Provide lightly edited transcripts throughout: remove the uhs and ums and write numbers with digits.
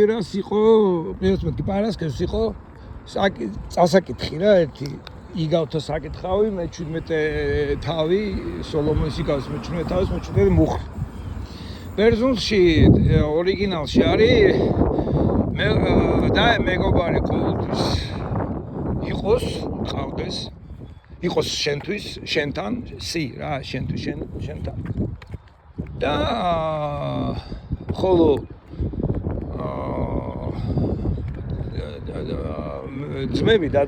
რას იყო, მე პარასკევს იყო წასაკითხი რა ერთი იგავთა საკითხავი, მე 17 თავი, სოლომონის იგავს მე 17 თავის, მე 17 მუხლი. ბერძნულში ორიგინალში არის მე და მეგობარი ყოველთვის იყოს, ყავდეს, იყოს შენთვის, შენთან, სი რა, შენთვის, შენთან. და ხოლო ძმები, რა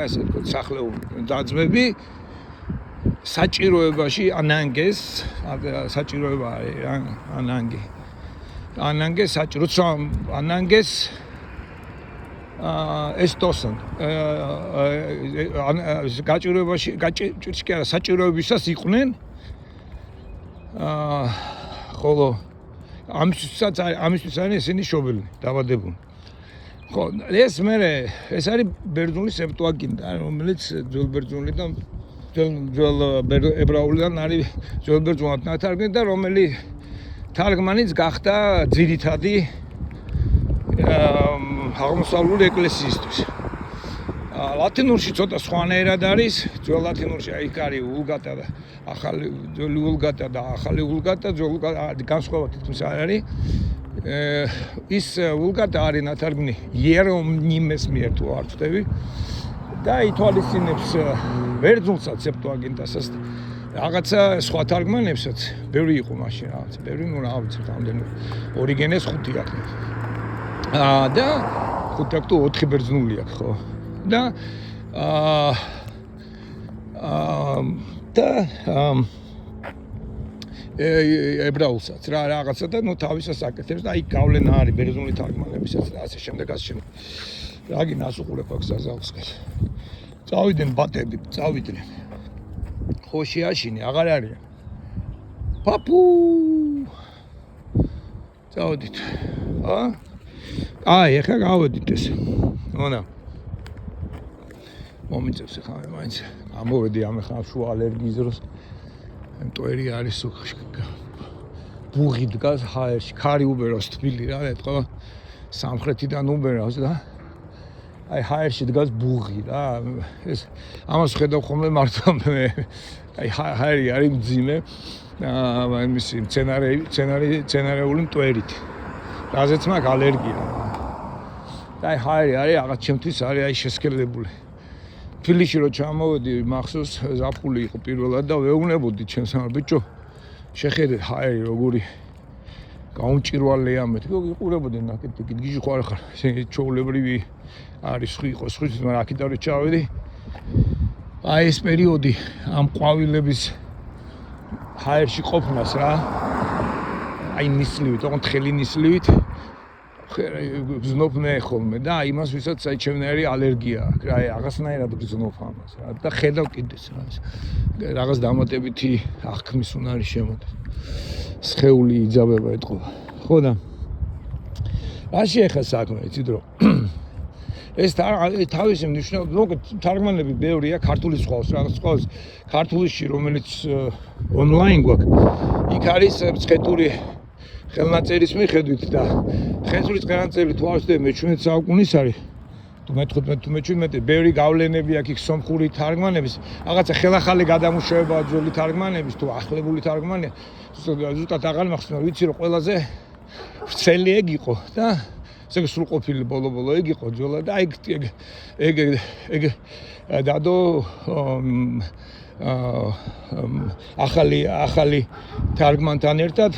ესე ვთქვათ, სახლეულ დაძმები საჭიროებაში ანანგეს, საჭიროება არის რა, ანანგეს საჭირო, როცა ანანგეს ესტოსან გაჭიროებაში გაჭირში კი არა საჭიროებისას იყვნენ ხოლო ამისთვის არის ესენი შობილნი დაბადებული. ხო, ეს არის ბერძნული სეპტუაგინტა, რომელიც ძველ ბერძნულიდან ძველ ებრაულიდან არის ძველ ბერძნულად ნათარგმნი და რომელიც თარგმანიც გახდა ძირითადი აღმოსავლური ეკლესიისთვის. ლათინურში ცოტა სხვანაირად არის, ძველ ლათინურში იქ არის ვულგატა და ახალი ძველი ვულგატა და ახალი ვულგატა, ძველი განსხვავება თითქმის არ არის. ის ვულგატა არის ნათარგმნი იერონიმეს მიერ თუ არ ვწდები და ითვალისწინებს ბერძნულსაც სეპტუაგინტასაც რაღაცა სხვა თარგმანებსაც ბევრი იყო მაშინ რაღაც ბევრი ნუ რა ვიცი რამდენი ორიგენეს 5 აქვს და 5 აქ თუ 4 ბერძნული აქვს ხო და ებრაულსაც რა რაღაცა და ნუ თავისას აკეთებს და აი გავლენა არის ბერძნული თარგმანებისაც და ასე შემდეგ რა გინას უყურებ აქ საზავსკას წავიდნენ ბატები წავიდნენ ხო შეაშინე აღარ არის პაპუ წავედით ეხლა გავედით ეს მონა მომიწევს ხა მე მაინც ამოვედი ამ ხა შუა ალერგიის დროს მტვერი არის ბუღი დგას ჰაერში ქარი უბერავს თბილი რა ეთქვა სამხრეთიდან უბერავს და აი ჰაერში დგას ბუღი რა ეს ამას ხედავ ხოლმე მართლა მე აი ჰაერი არის მძიმე იმისი მცენარეული მტვერით რაზეც მაქვს ალერგია და აი ჰაერი არის რაღაც ჩემთვის არის აი შესქელებული თბილისში რო ჩამოვედი მახსოვს ზაფხული იყო პირველად და ვეუბნებოდი ჩემს ამ ბიჭო შეხედე ჰაერი როგორი გაუმჭირვალეა მე ვიყურებოდი ნაკეთი გიჟი ხო არ ხარ ესე ჩაოლებრივი არის იყო სხვის მაგრამ აქედან რო ჩავედი აი ეს პერიოდი ამ ყვავილების ჰაერში ყოფნას რა აი ნისლივით ოღონდ ხელი ნისლივით გზნობ მე ხოლმე და იმას ვისაც საჩემნერი ალერგია აქვს რა რაღაცნაირად გზნობ ამას რა და ხედავ კიდეს რაღაც დამატებითი აღქმის უნარი შემოდის სხეული იძაბება ეთყობა ხო და რა შეეხება საქმე იცით რომ ეს თავისი მნიშვნელობა მოკლედ თარგმანები ბევრია ქართულის ხავს რაღაც ხავს ქართულში რომელიც ონლაინ გვაქვს იქ არის მცხეთური ხელნაწერის მიხედვით და ხელნაწერის ხელნაწერი თუ არ ვწდები მე 17 საუკუნის არის თუ მე-15 თუ მე-17 ბევრი გავლენები აქვს იქ სომხური თარგმანების რაღაცა ხელახალი გადამუშავებაა ძველი თარგმანების თუ ახლებული თარგმანია ზუსტად აღარ მახსოვს ვიცი რომ ყველაზე ვრცელი ეგ იყო და ესე სრულყოფილი ბოლო ეგ იყო ძველად და ეგ დადო ახალი თარგმანთან ერთად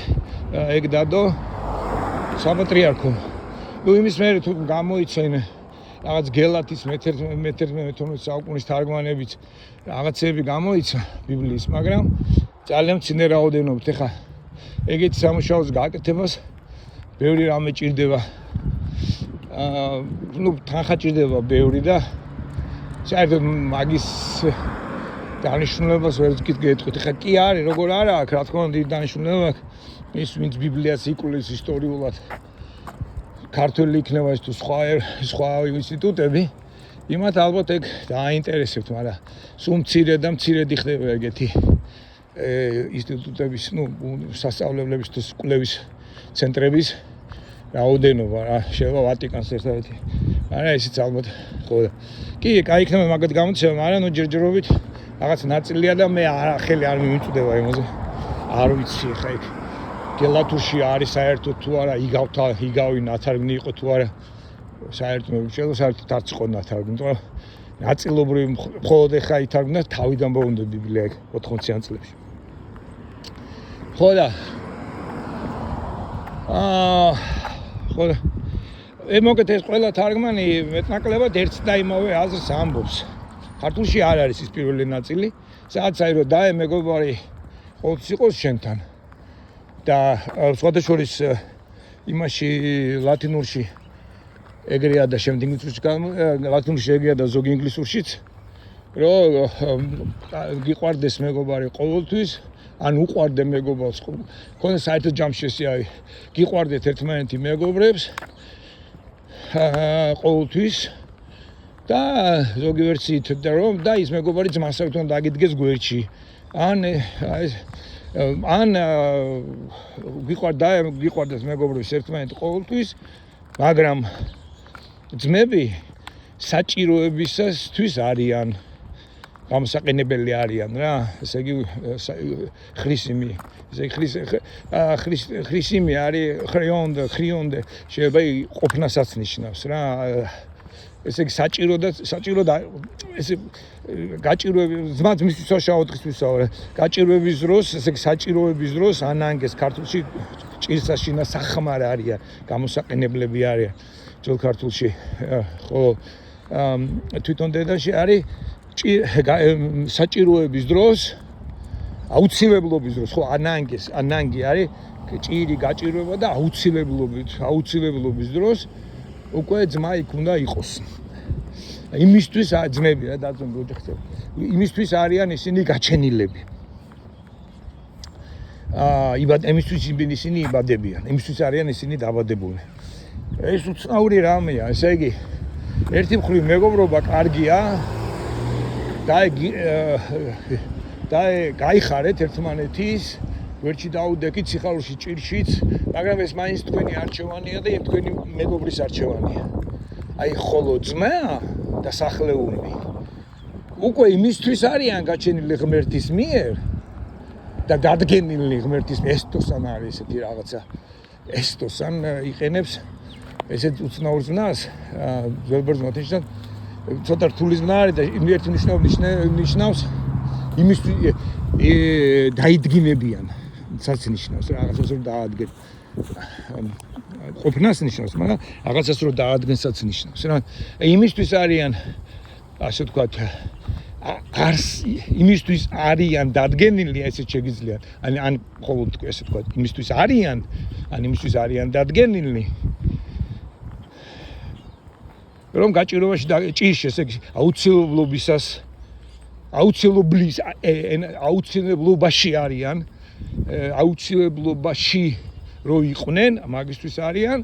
ეგ დადო საპატრიარქომ. ნუ იმის მერე თუ გამოიცენენ რაღაც გელათის მე-11 საუკუნის თარგმანებიც რაღაცები გამოიცა ბიბლიის, მაგრამ ძალიან მცირე რაოდენობით ეხა ეგეთი სამუშაოს გაკეთებას ბევრი რამე ჭირდება. ნუ თანხა ჭირდება ბევრი და საერთოდ მაგის დანიშნულებას ვერც გეტყვით. ეხა კი არის, როგორ არა აქვს, რა თქმა უნდა, დანიშნულება აქვს. ის ვინც ბიბლიას იკვლევს ისტორიულად ქართველი იქნება ის თუ სხვა ინსტიტუტები, იმათ ალბათ ეგ დააინტერესებთ, მაგრამ სულ მცირედ იხდება ეგეთი ინსტიტუტების, ნუ სასწავლებლების თუ კვლევის ცენტრების რაოდენობა რა შევა ვატიკანს ერთადერთი. მაგრამ ისიც ალბათ ხო და კი, კაი იქნება მაგათ გამოცემა, მაგრამ ჯერჯერობით რაღაც ნაწილია და მე ხელი არ მიმწვდება იმაზე. არ ვიცი ხა იქ გელათურში არის საერთოდ თუ არა იგავი ნათარგმნი იყო თუ არა საერთოდ საერთოდ არც იყო ნათარგმნი, მაგრამ ნაწილობრივ მხოლოდ ხა ითარგმნა თავიდან ბოლომდე ბიბლია 80-იან წლებში. ხო და ხო და მოგეთ ეს ყველა თარგმანი მეტნაკლებად ერთ და იმავე აზრს ამბობს. ქართულში არ არის ის პირველი ნაწილი, სადაც აი რომ დაე მეგობარი ყოველთვის იყოს შენთან და სხვადასხვის იმაში ლათინურში ეგრეა და შემდეგ ლათინურში ეგრეა და ზოგი ინგლისურშიც რომ გიყვარდეს მეგობარი ყოველთვის ან უყვარდე მეგობარს ქონდა საერთოდ ჯამში ესე აი გიყვარდეთ ერთმანეთი მეგობრებს ყოველთვის და ზოგი ვერსიით და რომ და ის მეგობარი ძმასთან დაგიდგეს გვერდში ან გიყვარდეს მეგობრებს ერთმანეთი ყოველთვის მაგრამ ძმები საჭიროებისათვის არიან გამოსაყენებელი არიან რა ესე იგი ხრისიმი ესე ხრისიმი არის ხრიონდე შეიძლება ყოფნასაც ნიშნავს რა ესე იგი საჭირო და ესე გაჭიროების ძმისთვის საშაო დღისთვის რა გაჭიროების დროს ესე იგი საჭიროების დროს ანანგეს ქართულში ჭირსაშინა სახმარ არიან გამოსაყენებლები არიან ძველ ქართულში ხო თვითონ დედაში არის საჭიროების დროს აუცილებლობის დროს ხო ანანგი არის ჭირი გაჭიროება და აუცილებლობის დროს უკვე ძმა იქ უნდა იყოს იმისთვის ძმები რა დაძმები ოჯახზე იმისთვის არიან ისინი გაჩენილები იმისთვის ისინი იბადებიან იმისთვის არიან ისინი დაბადებული ეს უცნაური რამეა ესე იგი ერთი მხრივ მეგობრობა კარგია და გაიხარეთ ერთმანეთის ვერჩი დაუდეკით სიხარულში ჭირშიც მაგრამ ეს მაინც თქვენი არჩევანია და თქვენი მეგობრის არჩევანია აი ხოლო ძმა და სახლეული უკვე იმისთვის არიან გაჩენილი ღმერთის მიერ და დადგენილი ღმერთის ესტოსან არის ესეთი რაღაცა ესტოსან იყენებს ესეთ უცნაურ ზნას ძველბერძნულ ათეშთან ცოტა რთული ზნა არის და ერთი ნიშნავს იმისთვის დაიდგინებიან საც ნიშნავს რაღაცას რომ დაადგენ ყოფნას ნიშნავს მაგრამ რაღაცას რომ დაადგენსაც ნიშნავს რა იმისთვის არიან ასე ვთქვათ იმისთვის არიან დადგენილი ესეც შეგიძლიათ ან მხოლოდ ესე ვთქვათ იმისთვის არიან დადგენილი რომ გაჭიროებაში ჭირში ესე იგი აუცილებლობაში არიან აუცილებლობაში რო იყვნენ მაგისთვის არიან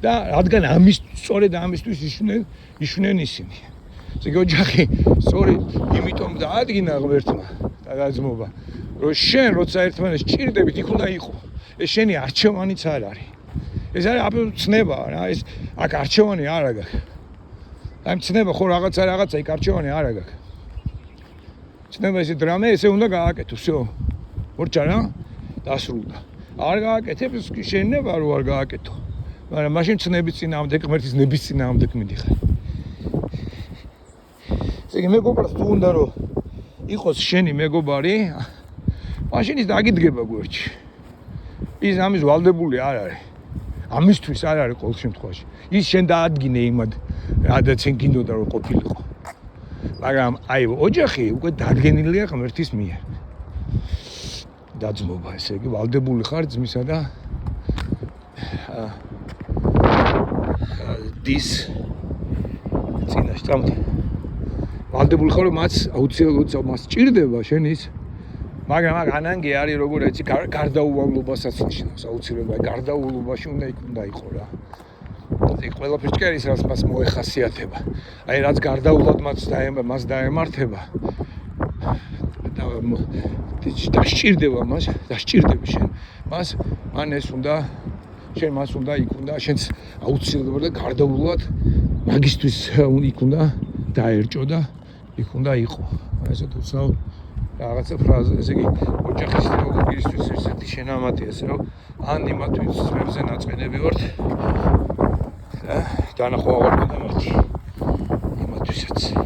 და რადგან სწორედ ამისთვის იშვნენ ისინი ესე იგი ოჯახი სწორედ იმიტომ დაადგინა ღმერთმა და დაძმობა რომ შენ როცა ერთმანეთს ჭირდებით იქ უნდა იყო ეს შენი არჩევანიც არ არის ეს არის აბსოლუტური ცნება რა ეს აქ არჩევანი არ აქვს აი ცნება ხო რაღაცა იქ არჩევანი არ აქვს ცნება ესე დრამა ესე უნდა გააკეთო всё მორჩა რა დასრულდა არ გააკეთებს შენება რო არ გააკეთო მაგრამ მაშინ ცნების წინააღმდეგ ღმერთის ნების წინააღმდეგ მიდიხარ ესე იგი მეგობრს თუ უნდა რომ იყოს შენი მეგობარი მაშინ ის დაგიდგება გვერდში ის ამის ვალდებული არ არის ამისთვის არ არის ყოველ შემთხვევაში ის შენ დაადგინე იმად რადაც შენ გინდოდა რომ ყოფილიყო მაგრამ აი ოჯახი უკვე დადგენილია ღმერთის მიერ დაძმობა ესე იგი ვალდებული ხარ ძმისა და დის წინაშე წამდი ვალდებული ხარ რომ მას აუცილებლად მას ჭირდება შენის მაგრამ ანანგი არის როგორ ეცი გარდაუვალობასაც ნიშნავს აუცილებლად გარდაუვალობაში უნდა იყო რა ეს ყველაფერს ჭერის რაც მას მოეხასიათება აი რაც გარდაულად მას დაემართება და დასჭირდება შენ მას მან ეს უნდა შენ მას უნდა იქ უნდა შენც აუცილებლად და გარდაუვლად მაგისტრის იქ უნდა დაერჭო და იქ უნდა იყო. ესე თუცავ რაღაცა ფრაზა, ესე იგი ოჯახის თეოლოგიისთვის ერთ-ერთი შენამატი ასე რომ ან იმათთვის ძმებზე ნაწყენები ვართ და დანახვა ვარ და მათი იმათვისაც